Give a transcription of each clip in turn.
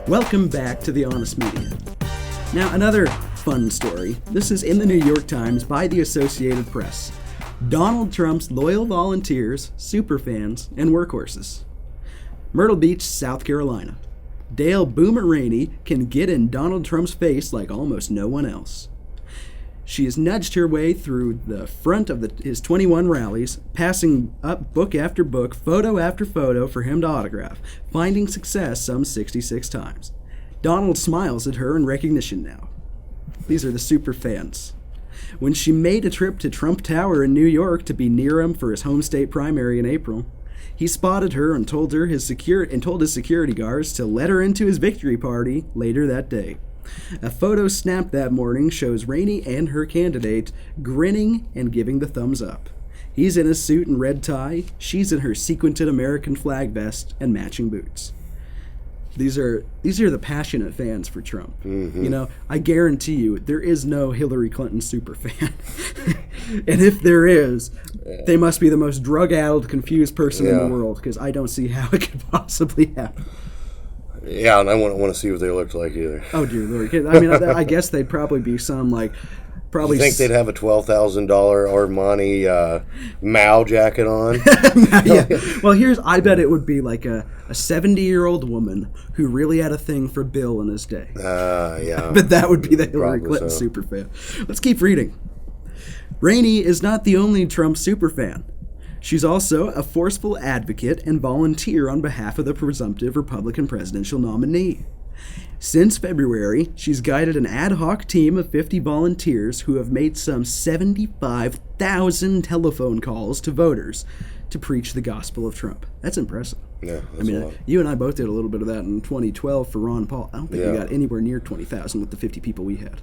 Welcome back to The Honest Media. Now, another fun story. This is in the New York Times by the Associated Press. Donald Trump's loyal volunteers, superfans, and workhorses. Myrtle Beach, South Carolina. Dale Boomer Rainey can get in Donald Trump's face like almost no one else. She has nudged her way through the front of his 21 rallies, passing up book after book, photo after photo for him to autograph, finding success some 66 times. Donald smiles at her in recognition now. These are the super fans. When she made a trip to Trump Tower in New York to be near him for his home state primary in April, he spotted her and told his security guards to let her into his victory party later that day. A photo snapped that morning shows Rainey and her candidate grinning and giving the thumbs up. He's in a suit and red tie. She's in her sequined American flag vest and matching boots. These are the passionate fans for Trump. Mm-hmm. You know, I guarantee you there is no Hillary Clinton super fan. And if there is, they must be the most drug-addled, confused person in the world, because I don't see how it could possibly happen. Yeah, and I wouldn't want to see what they looked like either. Oh, dear Lord. I mean, I guess they'd probably be some, like, probably... You think they'd have a $12,000 Armani Mao jacket on? Yeah. Well, I bet it would be like a 70-year-old woman who really had a thing for Bill in his day. Yeah. But that would be the Hillary Clinton superfan. Let's keep reading. Rainey is not the only Trump superfan. She's also a forceful advocate and volunteer on behalf of the presumptive Republican presidential nominee. Since February, she's guided an ad hoc team of 50 volunteers who have made some 75,000 telephone calls to voters to preach the gospel of Trump. That's impressive. Yeah, that's a lot. You and I both did a little bit of that in 2012 for Ron Paul. I don't think we got anywhere near 20,000 with the 50 people we had.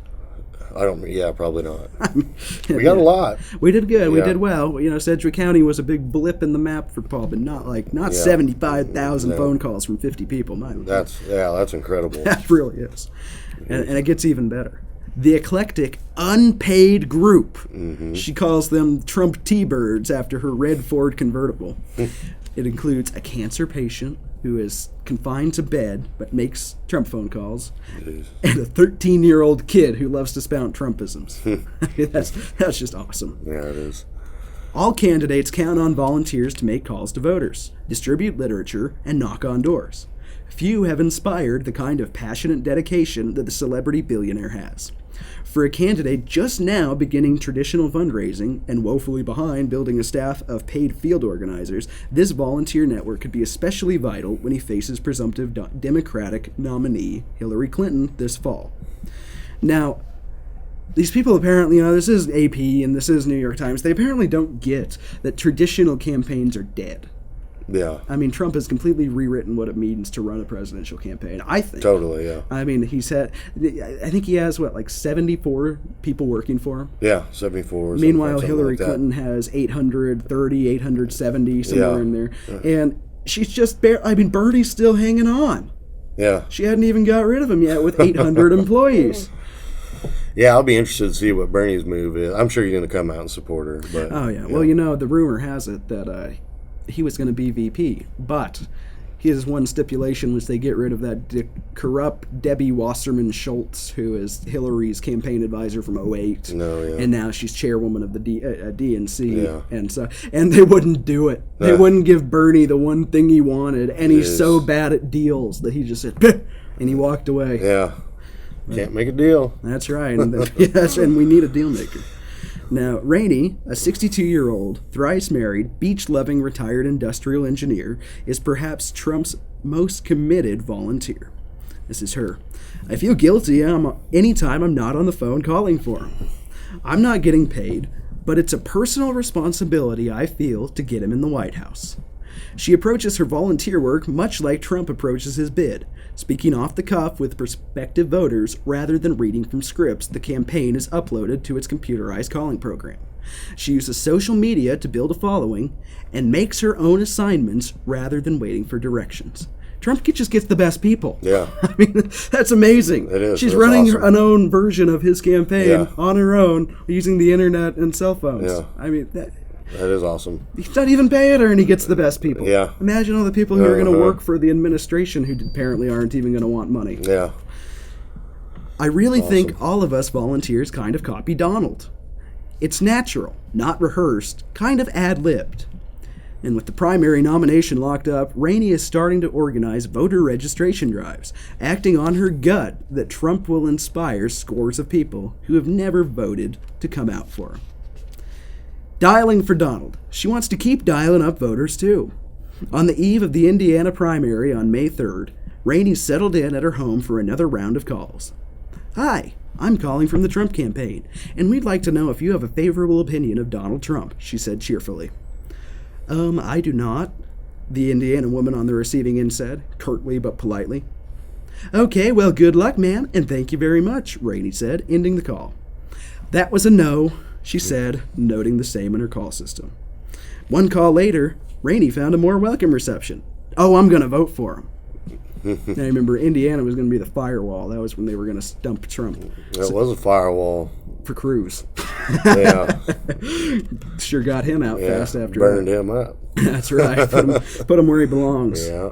Probably not. We got a lot. We did good. We did well. You know, Sedgwick County was a big blip in the map for Paul, but not 75,000 phone calls from 50 people. That's incredible. That really is. And it gets even better. The eclectic, unpaid group. Mm-hmm. She calls them Trump T-Birds after her red Ford convertible. It includes a cancer patient who is confined to bed but makes Trump phone calls, and a 13-year-old kid who loves to spout Trumpisms. That's just awesome. Yeah, it is. All candidates count on volunteers to make calls to voters, distribute literature, and knock on doors. Few have inspired the kind of passionate dedication that the celebrity billionaire has. For a candidate just now beginning traditional fundraising and woefully behind building a staff of paid field organizers, this volunteer network could be especially vital when he faces presumptive Democratic nominee Hillary Clinton this fall. Now, these people apparently, this is AP and this is New York Times, they apparently don't get that traditional campaigns are dead. Yeah. I mean, Trump has completely rewritten what it means to run a presidential campaign, I think. Totally, yeah. I mean, I think he has, 74 people working for him? Yeah, 74. Meanwhile, Hillary Clinton has 830, 870, somewhere in there. And she's just Bernie's still hanging on. Yeah. She hadn't even got rid of him yet with 800 employees. Yeah, I'll be interested to see what Bernie's move is. I'm sure he's going to come out and support her. But, oh, yeah. Well, the rumor has it that... he was going to be VP, but his one stipulation was they get rid of that corrupt Debbie Wasserman Schultz, who is Hillary's campaign advisor from 2008, and now she's chairwoman of the DNC, and they wouldn't do it. They wouldn't give Bernie the one thing he wanted, and he's so bad at deals that he just said, and he walked away. Yeah, can't make a deal. That's right, and we need a deal maker. Now, Rainey, a 62-year-old, thrice married, beach-loving retired industrial engineer, is perhaps Trump's most committed volunteer. This is her. I feel guilty anytime I'm not on the phone calling for him. I'm not getting paid, but it's a personal responsibility I feel to get him in the White House. She approaches her volunteer work much like Trump approaches his bid, speaking off the cuff with prospective voters rather than reading from scripts the campaign has uploaded to its computerized calling program. She uses social media to build a following and makes her own assignments rather than waiting for directions. Trump just gets the best people. Yeah. I mean, that's amazing. It is. She's running an own version of his campaign on her own using the internet and cell phones. Yeah. I mean, That is awesome. He's not even paying her, and he gets the best people. Yeah. Imagine all the people who are going to work for the administration who apparently aren't even going to want money. Yeah. I really think all of us volunteers kind of copy Donald. It's natural, not rehearsed, kind of ad-libbed. And with the primary nomination locked up, Rainey is starting to organize voter registration drives, acting on her gut that Trump will inspire scores of people who have never voted to come out for him. Dialing for Donald. She wants to keep dialing up voters, too. On the eve of the Indiana primary on May 3rd, Rainey settled in at her home for another round of calls. Hi, I'm calling from the Trump campaign, and we'd like to know if you have a favorable opinion of Donald Trump, she said cheerfully. I do not, the Indiana woman on the receiving end said, curtly but politely. Okay, well, good luck, ma'am, and thank you very much, Rainey said, ending the call. That was a no, she said, noting the same in her call system. One call later, Rainey found a more welcome reception. Oh, I'm going to vote for him. I remember Indiana was going to be the firewall. That was when they were going to stump Trump. That was a firewall. For Cruz. Yeah. Sure got him out fast after burned that. him up. That's right. Put him where he belongs. Yeah.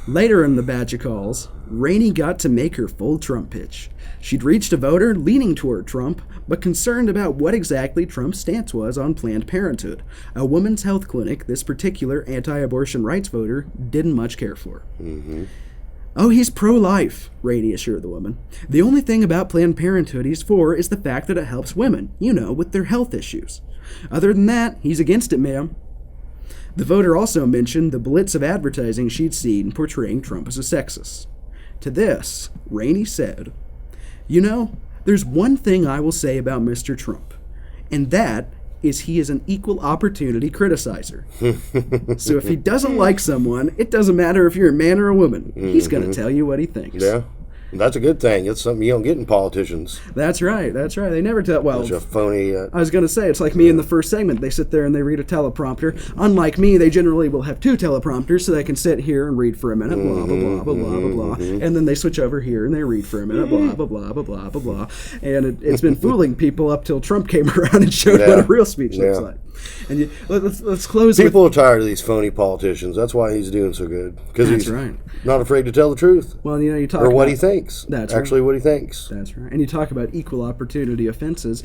Later in the batch of calls, Rainey got to make her full Trump pitch. She'd reached a voter leaning toward Trump, but concerned about what exactly Trump's stance was on Planned Parenthood, a women's health clinic this particular anti-abortion rights voter didn't much care for. Mm-hmm. Oh, he's pro-life, Rainey assured the woman. The only thing about Planned Parenthood he's for is the fact that it helps women, with their health issues. Other than that, he's against it, ma'am. The voter also mentioned the blitz of advertising she'd seen portraying Trump as a sexist. To this, Rainey said, there's one thing I will say about Mr. Trump, and that is he is an equal opportunity criticizer. So if he doesn't like someone, it doesn't matter if you're a man or a woman. He's going to tell you what he thinks. Yeah. That's a good thing. It's something you don't get in politicians. That's right. They never tell. Well, such a phony. I was going to say, it's like me in the first segment. They sit there and they read a teleprompter. Unlike me, they generally will have two teleprompters so they can sit here and read for a minute, blah, blah, blah, blah, blah, blah, blah. And then they switch over here and they read for a minute, blah, blah, blah, blah, blah, blah, blah. And it's been fooling people up till Trump came around and showed what a real speech looks like. And let's close. People are tired of these phony politicians. That's why he's doing so good. Because he's not afraid to tell the truth. Well, you talk or what about, he thinks. That's actually what he thinks. That's right. And you talk about equal opportunity offenses.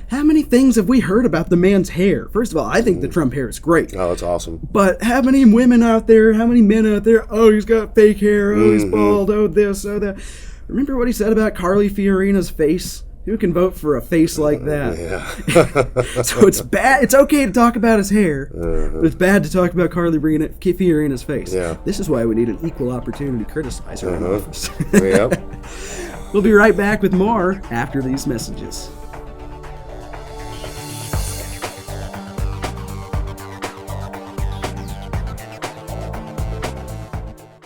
How many things have we heard about the man's hair? First of all, I think the Trump hair is great. Oh, it's awesome. But how many women out there? How many men out there? Oh, he's got fake hair. Oh, he's bald. Oh, this. Oh, that. Remember what he said about Carly Fiorina's face? Who can vote for a face like that? Yeah. So it's bad. It's okay to talk about his hair, but it's bad to talk about Carly Fiorina's face. Yeah. This is why we need an equal opportunity criticizer in office. Yep. We'll be right back with more after these messages.